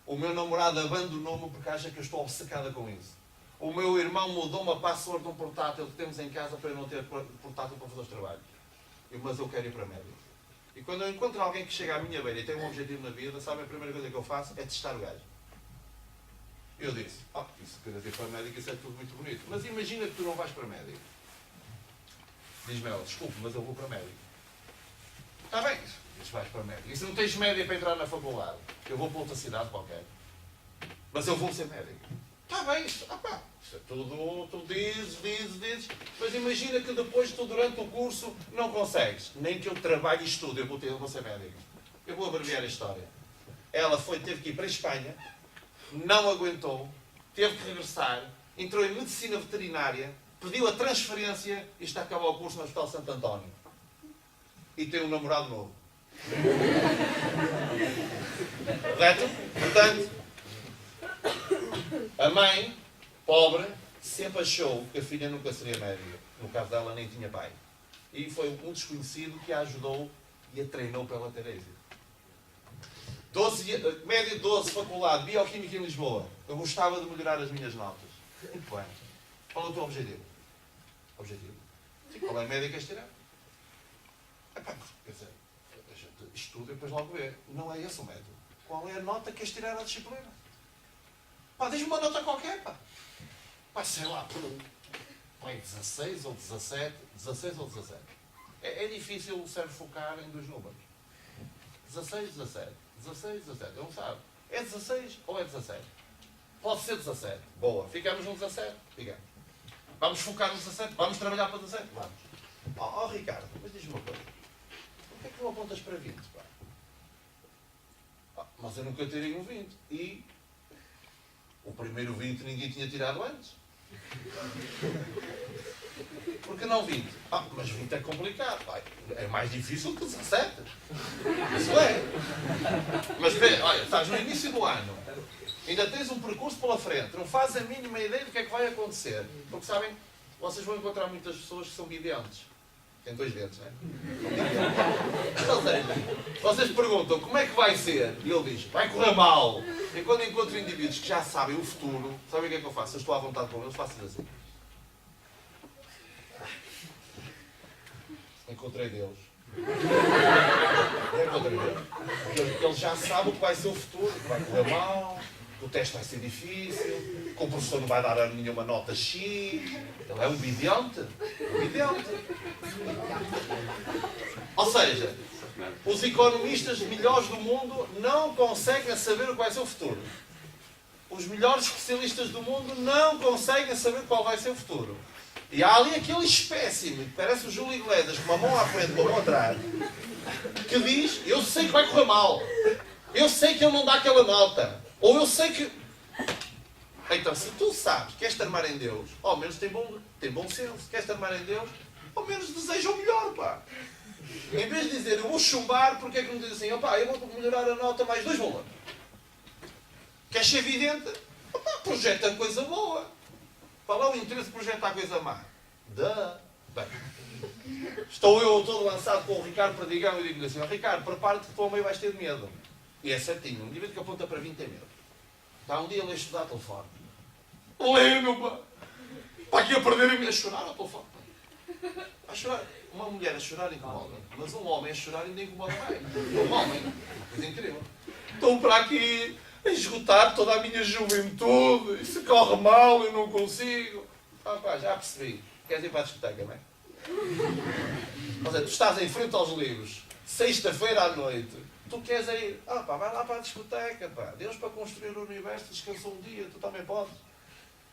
O meu namorado abandonou-me porque acha que eu estou obcecada com isso. O meu irmão mudou-me a password de um portátil que temos em casa para eu não ter portátil para fazer os trabalhos. Mas eu quero ir para a médica. E quando eu encontro alguém que chega à minha beira e tem um objetivo na vida, sabe a primeira coisa que eu faço? É testar o gajo. Eu disse, isso queres ir para a médica, isso é tudo muito bonito. Mas imagina que tu não vais para a médica. Diz-me ela, desculpe, mas eu vou para a médica. Está bem, diz, vais para a médica. E se não tens média para entrar na faculdade? Eu vou para outra cidade qualquer. Mas eu vou ser médico. Está bem, isso é tudo, tu dizes. Mas imagina que depois tu, durante o curso, não consegues. Nem que eu trabalhe e estude, eu vou ser médico. Eu vou abreviar a história. Ela teve que ir para a Espanha, não aguentou, teve que regressar, entrou em medicina veterinária, pediu a transferência e está a acabar o curso no Hospital Santo António. E tem um namorado novo. Correto? Portanto, a mãe, pobre, sempre achou que a filha nunca seria médica. No caso dela, nem tinha pai. E foi um desconhecido que a ajudou e a treinou para ela ter êxito. Média 12, faculdade, Bioquímica em Lisboa. Eu gostava de melhorar as minhas notas. Muito bem. Qual é o teu objetivo? Objetivo? Sim, qual é a média que queres tirar? Quer dizer, a gente estuda e depois logo vê. Não é esse o método. Qual é a nota que queres tirar na disciplina? Diz-me uma nota qualquer, sei lá, por 16 ou 17. 16 ou 17. É difícil o cérebro focar em 2 números. 16, 17. 16, 17. Ele não sabe. É 16 ou é 17? Pode ser 17. Boa. Ficamos no 17? Ficamos. Vamos focar no 17? Vamos trabalhar para 17? Vamos. Ricardo, mas diz-me uma coisa. Porquê é que não apontas para 20, mas eu nunca tirei um 20. E o primeiro 20 ninguém tinha tirado antes. Por que não 20? Mas 20 é complicado. É mais difícil que 17. Isso é. Mas olha, estás no início do ano. Ainda tens um percurso pela frente. Não fazes a mínima ideia do que é que vai acontecer. Porque sabem, vocês vão encontrar muitas pessoas que são videntes. Tem 2 dentes, não é? Ou seja, vocês perguntam como é que vai ser? E ele diz, vai correr mal. E quando encontro indivíduos que já sabem o futuro, sabem o que é que eu faço? Eu estou à vontade com eles, faço assim. Encontrei Deus. Encontrei Deus. Porque ele já sabe o que vai ser o futuro, que vai correr mal, que o teste vai ser difícil, que o professor não vai dar nenhuma nota X. Ele é um vidente. Ou seja, os economistas melhores do mundo não conseguem saber o que vai ser o futuro. Os melhores especialistas do mundo não conseguem saber qual vai ser o futuro. E há ali aquele espécime, que parece o Júlio Iglesias, com uma mão à frente e uma mão atrás, que diz, eu sei que vai correr mal. Eu sei que ele não dá aquela nota. Ou eu sei que... Então, se tu sabes que queres te armar em Deus, ao menos tem bom senso. Queres te armar em Deus, ao menos deseja o melhor, Em vez de dizer, eu vou chumbar, porque é que não diz assim, eu vou melhorar a nota mais 2 valores. Queres ser evidente? Projeta coisa boa. Qual é o interesse de projetar coisa má? Bem, estou eu todo lançado com o Ricardo Perdigão e digo-lhe assim, Ricardo, prepara-te que tu ao meio vais ter medo. E é certinho, um indivíduo que aponta para 20 tem medo. Está um dia ele a estudar ao telefone. Lê, meu pá! Está aqui a perder a chorar ao telefone. A chorar. uma mulher a chorar incomoda, mas um homem a chorar ainda incomoda mais. Um homem, coisa incrível. Estou para aqui a esgotar toda a minha juventude, isso corre mal, eu não consigo. Pá, já percebi. Queres ir para a discoteca, não é? Ou seja, tu estás em frente aos livros, sexta-feira à noite, tu queres ir, pá, vai lá para a discoteca, pá. Deus para construir o universo descansou um dia, tu também podes.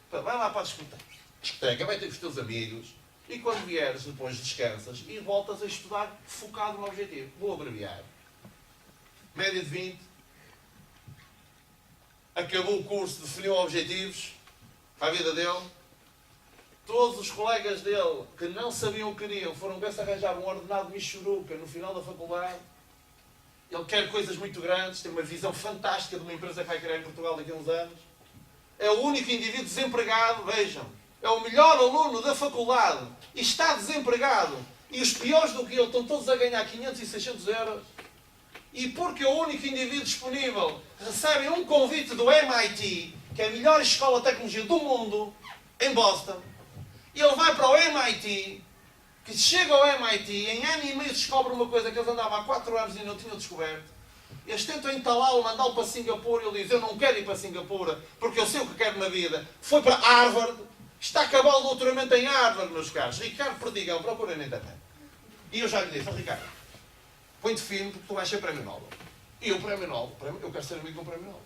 Pá, vai lá para a discoteca, vai ter com os teus amigos, e quando vieres depois descansas e voltas a estudar focado no objetivo. Vou abreviar. Média de 20. Acabou o curso, definiu objetivos para a vida dele. Todos os colegas dele que não sabiam o que queriam foram ver se arranjavam um ordenado michuruca no final da faculdade. Ele quer coisas muito grandes, tem uma visão fantástica de uma empresa que vai criar em Portugal daqui a uns anos. É o único indivíduo desempregado, vejam. É o melhor aluno da faculdade e está desempregado. E os piores do que ele estão todos a ganhar 500 e 600 euros. E porque é o único indivíduo disponível recebe um convite do MIT, que é a melhor escola de tecnologia do mundo, em Boston. E ele vai para o MIT, que chega ao MIT, em ano e meio descobre uma coisa que eles andavam há 4 anos e não tinham descoberto. Eles tentam entalá-lo, mandá-lo para Singapura, e ele diz, eu não quero ir para Singapura, porque eu sei o que quero na vida. Foi para Harvard, está a acabar o doutoramento em Harvard, meus caros. Ricardo Perdigão, procura na internet. E eu já lhe disse, Ricardo, põe-te firme porque tu vais ser prémio Nobel. E eu, prémio Nobel, eu quero ser amigo de um prémio Nobel.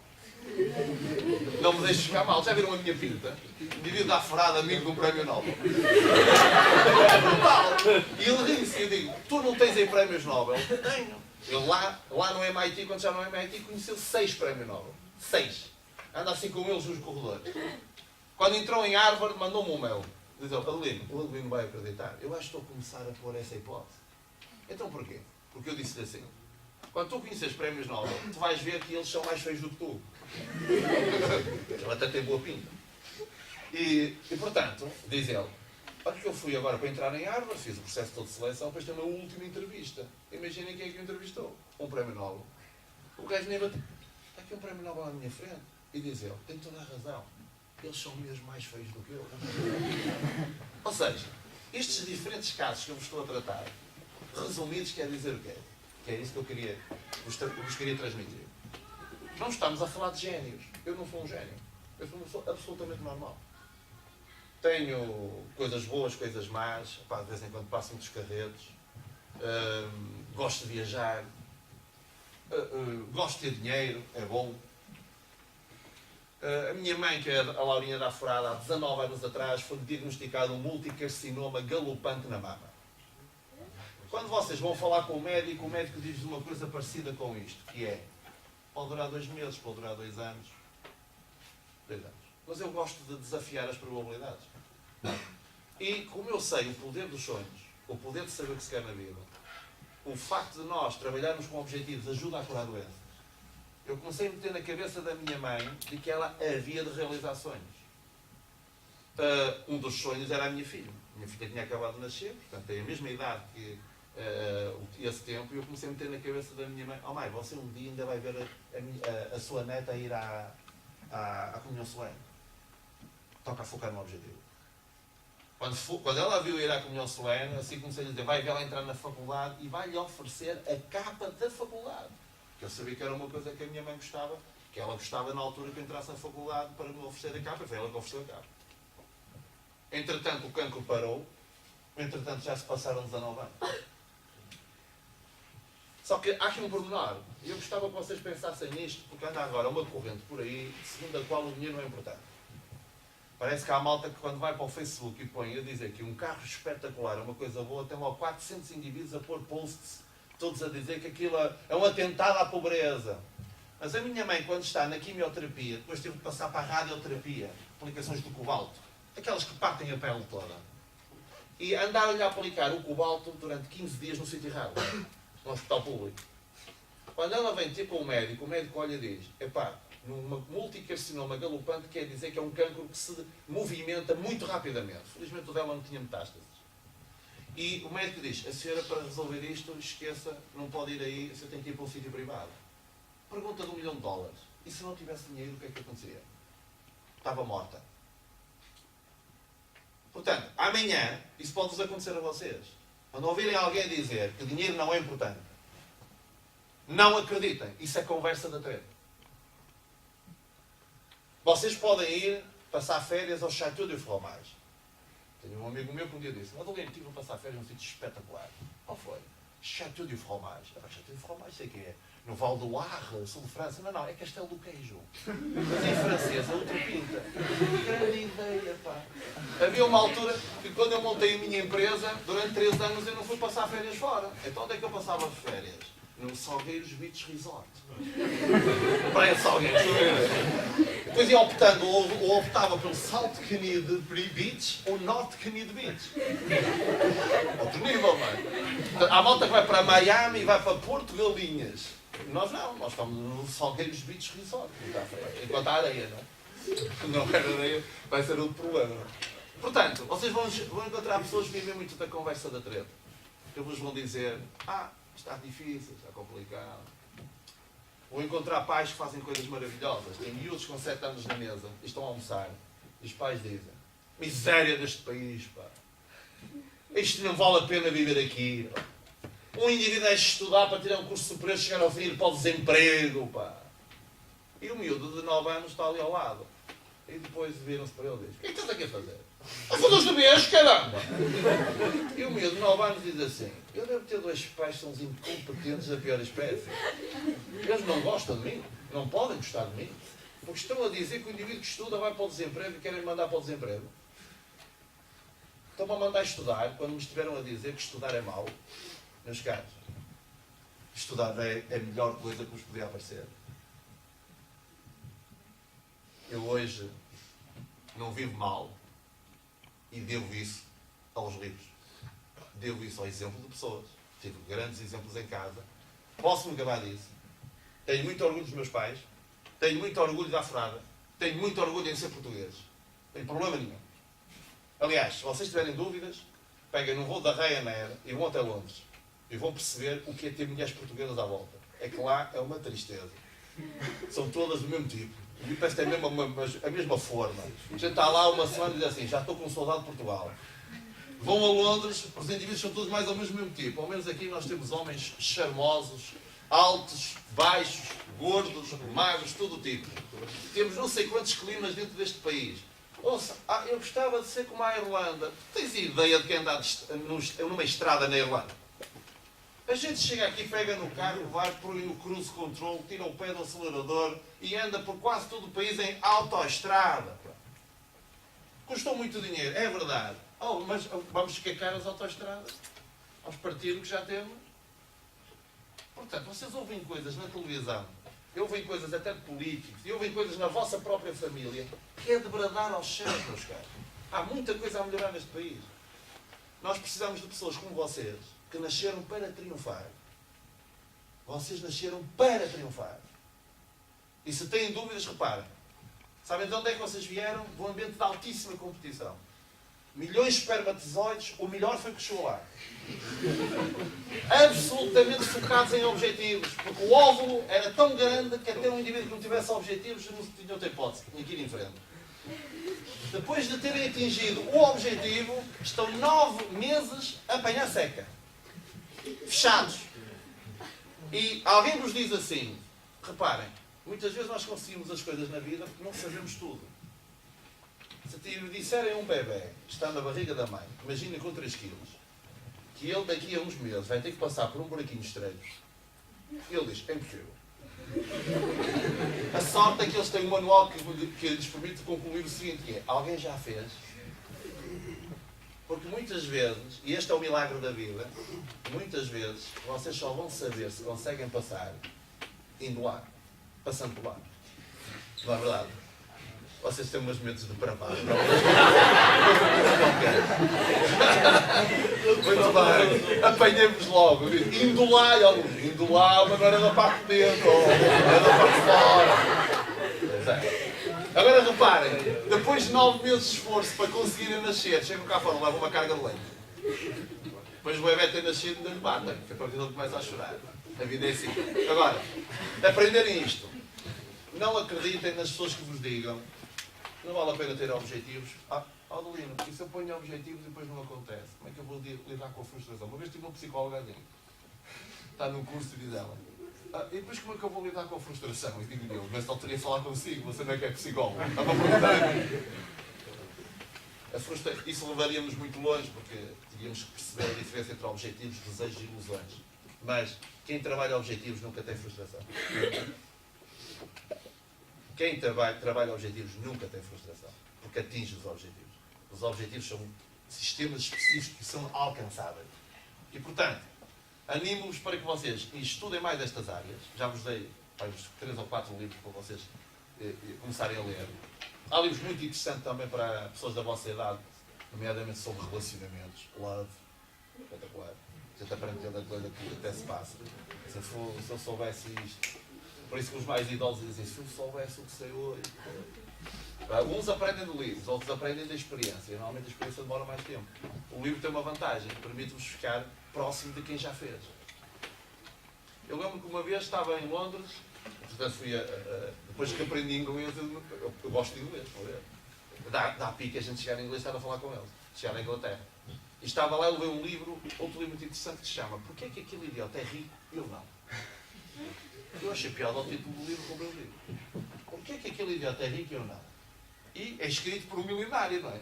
Não me deixes ficar mal, já viram a minha pinta? Indivíduo da furada, amigo de um prémio Nobel. É brutal. E ele disse, eu digo, tu não tens aí prémios Nobel? Tenho. Ele lá no MIT, quando já no MIT, conheceu 6 prémios Nobel. 6. Anda assim com eles nos corredores. Quando entrou em Harvard, mandou-me um mail. Diz ele, Adelino, o Adelino vai acreditar. Eu acho que estou a começar a pôr essa hipótese. Então porquê? Porque eu disse-lhe assim, quando tu conheces prémios Nobel, tu vais ver que eles são mais feios do que tu. Ele até tem boa pinta. E portanto, diz ele, olha que eu fui agora para entrar em Harvard, fiz o processo todo de seleção, depois tem uma última entrevista. Imaginem quem é que o entrevistou. Um prémio Nobel. O gajo nem bateu. Está aqui um prémio Nobel à minha frente. E diz ele, tem toda a razão. Eles são mesmo mais feios do que eu. Ou seja, estes diferentes casos que eu vos estou a tratar, resumidos, quer dizer o quê? Que é isso que eu vos queria transmitir. Não estamos a falar de génios. Eu não sou um gênio. Eu sou uma pessoa absolutamente normal. Tenho coisas boas, coisas más. Pá, de vez em quando passo muitos carretos. Gosto de viajar. Gosto de ter dinheiro. É bom. A minha mãe, que é a Laurinha da Furada, há 19 anos atrás, foi diagnosticado um multicarcinoma galopante na mama. Quando vocês vão falar com o médico diz uma coisa parecida com isto, que é, pode durar 2 meses, pode durar 2 anos. 2 anos. Mas eu gosto de desafiar as probabilidades. E como eu sei o poder dos sonhos, o poder de saber o que se quer na vida, o facto de nós trabalharmos com objetivos ajuda a curar doenças. Eu comecei a meter na cabeça da minha mãe de que ela havia de realizar sonhos. Um dos sonhos era a minha filha. A minha filha tinha acabado de nascer, portanto tem a mesma idade que esse tempo, e eu comecei a meter na cabeça da minha mãe, mãe, você um dia ainda vai ver a sua neta ir à comunhão solene. Toca a focar no objetivo. Quando ela viu ir à comunhão solene, assim comecei a dizer, vai ver ela entrar na faculdade e vai-lhe oferecer a capa da faculdade. Porque eu sabia que era uma coisa que a minha mãe gostava, que ela gostava na altura que eu entrasse na faculdade para me oferecer a capa, foi ela que ofereceu a capa. Entretanto o cancro parou, entretanto já se passaram 19 anos. Só que há aqui um pormenor, e eu gostava que vocês pensassem nisto, porque anda agora uma corrente por aí, segundo a qual o dinheiro não é importante. Parece que há malta que quando vai para o Facebook e põe a dizer que um carro espetacular é uma coisa boa, tem logo 400 indivíduos a pôr posts, todos a dizer que aquilo é um atentado à pobreza. Mas a minha mãe, quando está na quimioterapia, depois teve de passar para a radioterapia, aplicações do cobalto, aquelas que partem a pele toda, e andar-lhe a aplicar o cobalto durante 15 dias no sítio errado, no hospital público. Quando ela vem ter com o médico olha e diz, epá, numa multicarcinoma galopante quer dizer que é um cancro que se movimenta muito rapidamente. Felizmente o dela não tinha metástases. E o médico diz, a senhora para resolver isto, esqueça, não pode ir aí, você tem que ir para um sítio privado. Pergunta de $1 milhão. E se não tivesse dinheiro, o que é que acontecia? Estava morta. Portanto, amanhã, isso pode-vos acontecer a vocês. Quando ouvirem alguém dizer que dinheiro não é importante, não acreditem. Isso é conversa da treta. Vocês podem ir passar férias ao Château de Fromage. Tenho um amigo meu que um dia disse: Madalena, estive a passar férias num sítio espetacular. Qual foi? Château de Fromage. Château de Fromage, sei o que é. No Val do Arre, sul de França. Não, é Castelo do Queijo. Mas em francês, é outra pinta. Que grande ideia, pá. Havia uma altura que quando eu montei a minha empresa, durante 3 anos eu não fui passar férias fora. Então onde é que eu passava as férias? No Salgueiros Beach Resort. Praia de Salgueiros. Depois ia optando, ou optava pelo South Canide Beach ou North Canide Beach. Outro nível, mano. Há malta que vai para Miami e vai para Porto Galinhas. Nós não, nós estamos no Salgueiros Beach Resort. Enquanto há areia, não? Não é areia, vai ser outro problema. Portanto, vocês vão encontrar pessoas que vivem muito da conversa da treta. Que vos vão dizer: está difícil, está complicado. Vou encontrar pais que fazem coisas maravilhosas. Tem miúdos com 7 anos na mesa e estão a almoçar. E os pais dizem: miséria deste país, pá. Isto não vale a pena viver aqui. Pá. Um indivíduo é estudar para tirar um curso superior, chegar ao fim e ir para o desemprego, pá. E o miúdo de 9 anos está ali ao lado. E depois viram-se para ele e dizem: o que é que estás aqui a fazer? A fazer os deveres, caramba! E o miúdo de 9 anos diz assim: eu devo ter 2 pais que são os incompetentes da pior espécie. Eles não gostam de mim, não podem gostar de mim, porque estão a dizer que o indivíduo que estuda vai para o desemprego e querem mandar para o desemprego. Estão-me a mandar estudar quando me estiveram a dizer que estudar é mau. Meus caros, estudar é a melhor coisa que vos podia aparecer. Eu hoje não vivo mal e devo isso aos livros. Devo isso ao exemplo de pessoas. Tive grandes exemplos em casa. Posso-me gabar disso. Tenho muito orgulho dos meus pais. Tenho muito orgulho da Afrada. Tenho muito orgulho em ser português. Não tem problema nenhum. Aliás, se vocês tiverem dúvidas, peguem num voo da Ryanair e vão até Londres. E vão perceber o que é ter mulheres portuguesas à volta. É que lá é uma tristeza. São todas do mesmo tipo. E parece que tem a mesma forma. A gente está lá uma semana e diz assim: já estou com saudade de Portugal. Vão a Londres, os indivíduos são todos mais ou menos do mesmo tipo. Ao menos aqui nós temos homens charmosos, altos, baixos, gordos, magros, todo o tipo. Temos não sei quantos climas dentro deste país. Ouça, eu gostava de ser como a Irlanda. Tens ideia de quem anda numa estrada na Irlanda? A gente chega aqui, pega no carro, vai por o cruise control, tira o pé do acelerador e anda por quase todo o país em autoestrada. Custou muito dinheiro, é verdade. Mas vamos escacar as autoestradas? Vamos partir o que já temos? Portanto, vocês ouvem coisas na televisão, ouvem coisas até de políticos, e ouvem coisas na vossa própria família, que é de bradar aos céus, meus caros. Há muita coisa a melhorar neste país. Nós precisamos de pessoas como vocês, que nasceram para triunfar. Vocês nasceram para triunfar. E se têm dúvidas, reparem. Sabem de onde é que vocês vieram? De um ambiente de altíssima competição. Milhões de espermatozoides, o melhor foi que chegou lá. Absolutamente focados em objetivos. Porque o óvulo era tão grande que até um indivíduo que não tivesse objetivos não tinha outra hipótese. Tinha que ir em frente. Depois de terem atingido o objetivo, estão 9 meses a apanhar seca. Fechados. E alguém vos diz assim: reparem, muitas vezes nós conseguimos as coisas na vida porque não sabemos tudo. Se te disserem a um bebê que está na barriga da mãe, imagina com 3 quilos, que ele daqui a uns meses vai ter que passar por um buraquinho estreito, ele diz: é impossível. A sorte é que eles têm um manual que lhes permite concluir o seguinte, que é: alguém já fez. Porque muitas vezes, e este é o milagre da vida, muitas vezes vocês só vão saber se conseguem passar indo lá, passando por lá. Não é verdade? Vocês têm umas mentes de bravado. Muito bem. Apanhei-vos logo. Indo lá, e alguns, indo lá, mas não era da parte de dentro, era da parte de fora. Agora reparem, depois de 9 meses de esforço para conseguirem nascer, chegam cá fora, levam uma carga de leite. Depois o bebê tem nascido e ainda lhe batem, que a partir dele começa a chorar. A vida é assim. Agora, aprenderem isto. Não acreditem nas pessoas que vos digam: não vale a pena ter objetivos. Adelino, e se eu ponho objetivos e depois não acontece? Como é que eu vou lidar com a frustração? Uma vez tive uma psicóloga assim, está num curso e diz ela, e depois como é que eu vou lidar com a frustração? E digo eu, mas não teria a falar consigo, você não é que é psicólogo. Estava a perguntar. Isso levaria-nos muito longe, porque tínhamos que perceber a diferença entre objetivos, desejos e ilusões. Mas quem trabalha objetivos nunca tem frustração. Quem trabalha objetivos nunca tem frustração, porque atinge os objetivos. Os objetivos são sistemas específicos que são alcançáveis. E, portanto, animo-vos para que vocês estudem mais estas áreas. Já vos dei uns 3 ou 4 livros para vocês começarem a ler. Há livros muito interessantes também para pessoas da vossa idade, nomeadamente sobre relacionamentos, love, espetacular. A gente aprende tanta coisa que até se passa. Se eu soubesse isto. Por isso que os mais idosos dizem, se eu soubesse o que sei hoje. Uns aprendem de livros, outros aprendem da experiência. E normalmente a experiência demora mais tempo. O livro tem uma vantagem, permite-vos ficar próximo de quem já fez. Eu lembro que uma vez estava em Londres, portanto depois que aprendi inglês, eu gosto de inglês, não é? Dá pique a gente chegar em inglês e estar a falar com eles. Chegar na Inglaterra. E estava lá, eu levei um livro, outro livro muito interessante que se chama Porquê é que aquele idiota é rico e eu não? Eu achei piada ao título do livro, comprei o livro. Porquê é que aquele idiota é rico e eu não? E é escrito por um milionário, não é?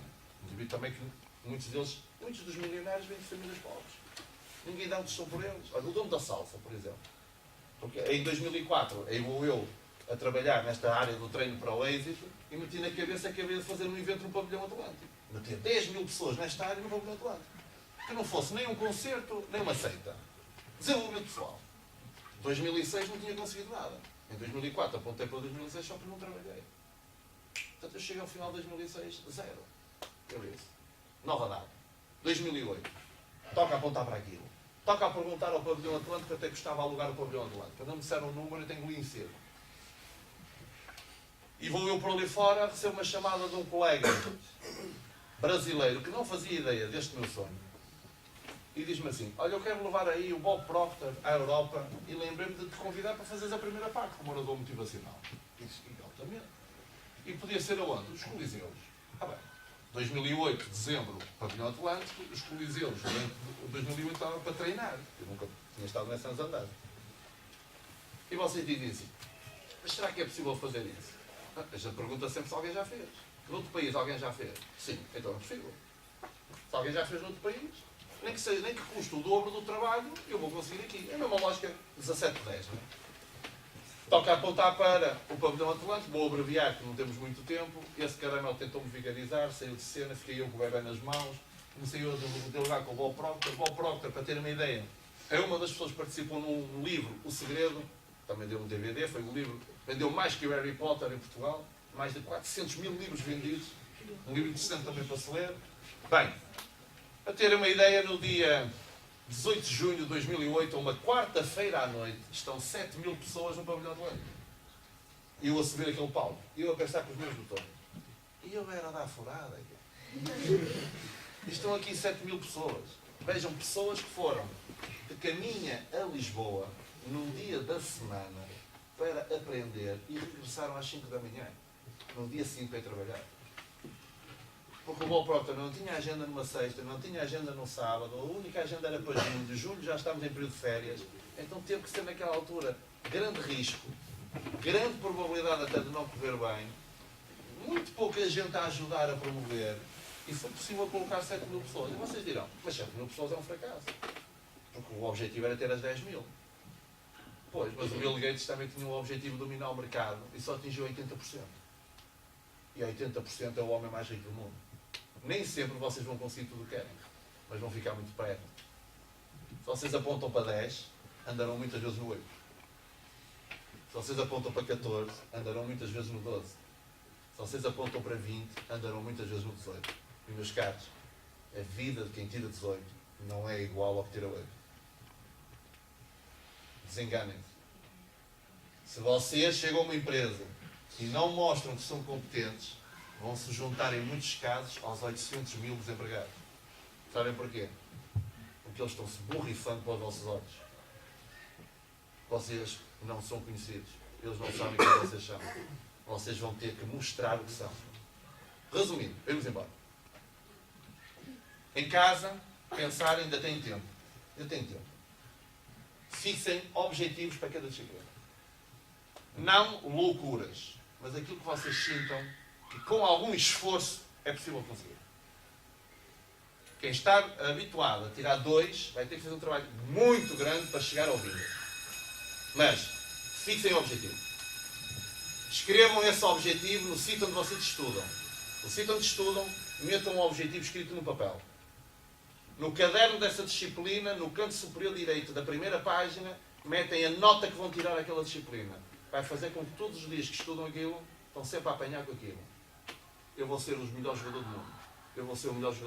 Devido também que muitos dos milionários vêm de famílias pobres. Ninguém dá noção por eles. Olha, o dono da salsa, por exemplo. Porque em 2004, aí vou eu a trabalhar nesta área do treino para o êxito e meti na cabeça que havia de fazer um evento no Pavilhão Atlântico. Meti 10 mil pessoas nesta área no Pavilhão Atlântico. Que não fosse nem um concerto, nem uma seita. Desenvolvimento pessoal. Em 2006 não tinha conseguido nada. Em 2004 apontei para 2006 só que não trabalhei. Portanto, eu cheguei ao final de 2006, zero. Eu disse. Nova data. 2008. Toca a apontar para aquilo. Toca a perguntar ao Pavilhão Atlântico até gostava de alugar o Pavilhão Atlântico. Não me disseram o número e tenho que lhe cedo. E vou eu por ali fora, recebo uma chamada de um colega brasileiro que não fazia ideia deste meu sonho. E diz-me assim, olha, eu quero levar aí o Bob Proctor à Europa e lembrei-me de te convidar para fazeres a primeira parte como orador motivacional. E disse, altamente. E podia ser aonde? Os Coliseus. Bem, 2008, dezembro, Pavilhão Atlântico, os Coliseus, durante 2008 estava para treinar. Eu nunca tinha estado nessas andadas. E vocês dizem assim, mas será que é possível fazer isso? A gente pergunta sempre se alguém já fez. Noutro país alguém já fez? Sim, então é possível. Se alguém já fez noutro país, nem que custe o dobro do trabalho, eu vou conseguir aqui. É a mesma lógica 17-10, não é? Toca a apontar para o Pavilhão Atlântico, vou abreviar que não temos muito tempo. Esse caramelo tentou-me vigarizar, saiu de cena, fiquei eu com o bebê nas mãos, comecei eu a dialogar com o Bob Proctor. Bob Proctor, para terem uma ideia, é uma das pessoas que participou num livro, O Segredo, também deu um DVD, foi um livro, vendeu mais que o Harry Potter em Portugal, mais de 400 mil livros vendidos, um livro interessante também para se ler. Bem, para terem uma ideia, no dia 18 de junho de 2008, uma quarta-feira à noite, estão 7 mil pessoas no Pavilhão Atlântico. E eu a subir aquele palco. E eu a pensar com os meus botões. E eu era a dar furada. E estão aqui 7 mil pessoas. Vejam, pessoas que foram de caminha a Lisboa, num dia da semana, para aprender e regressaram às 5 da manhã. No dia seguinte para ir trabalhar. Porque o Bob Proctor não tinha agenda numa sexta, não tinha agenda no sábado, a única agenda era para junho. De julho já estávamos em período de férias, então teve que ser naquela altura grande risco, grande probabilidade até de não correr bem, muito pouca gente a ajudar a promover, e foi possível colocar 7 mil pessoas. E vocês dirão, mas 7 mil pessoas é um fracasso, porque o objetivo era ter as 10 mil. Pois, mas o Bill Gates também tinha o objetivo de dominar o mercado e só atingiu 80%. E 80% é o homem mais rico do mundo. Nem sempre vocês vão conseguir tudo o que querem, mas vão ficar muito perto. Se vocês apontam para 10, andarão muitas vezes no 8. Se vocês apontam para 14, andarão muitas vezes no 12. Se vocês apontam para 20, andarão muitas vezes no 18. E, meus caros, a vida de quem tira 18 não é igual ao que tira 8. Desenganem-se. Se vocês chegam a uma empresa e não mostram que são competentes, vão se juntar em muitos casos aos 800 mil desempregados. Sabem porquê? Porque eles estão-se borrifando para os vossos olhos. Vocês não são conhecidos. Eles não sabem quem vocês são. Vocês vão ter que mostrar o que são. Resumindo, vamos embora. Em casa, pensar, ainda tem tempo. Ainda tem tempo. Fixem objetivos para cada disciplina. Não loucuras, mas aquilo que vocês sintam que com algum esforço é possível conseguir. Quem está habituado a tirar 2 vai ter que fazer um trabalho muito grande para chegar ao 20. Mas fixem o objetivo. Escrevam esse objetivo no sítio onde vocês estudam. No sítio onde estudam, metam um objetivo escrito no papel. No caderno dessa disciplina, no canto superior direito da primeira página, metem a nota que vão tirar daquela disciplina. Vai fazer com que todos os dias que estudam aquilo, estão sempre a apanhar com aquilo. Eu vou ser o melhor jogador do mundo. Eu vou ser o melhor jogador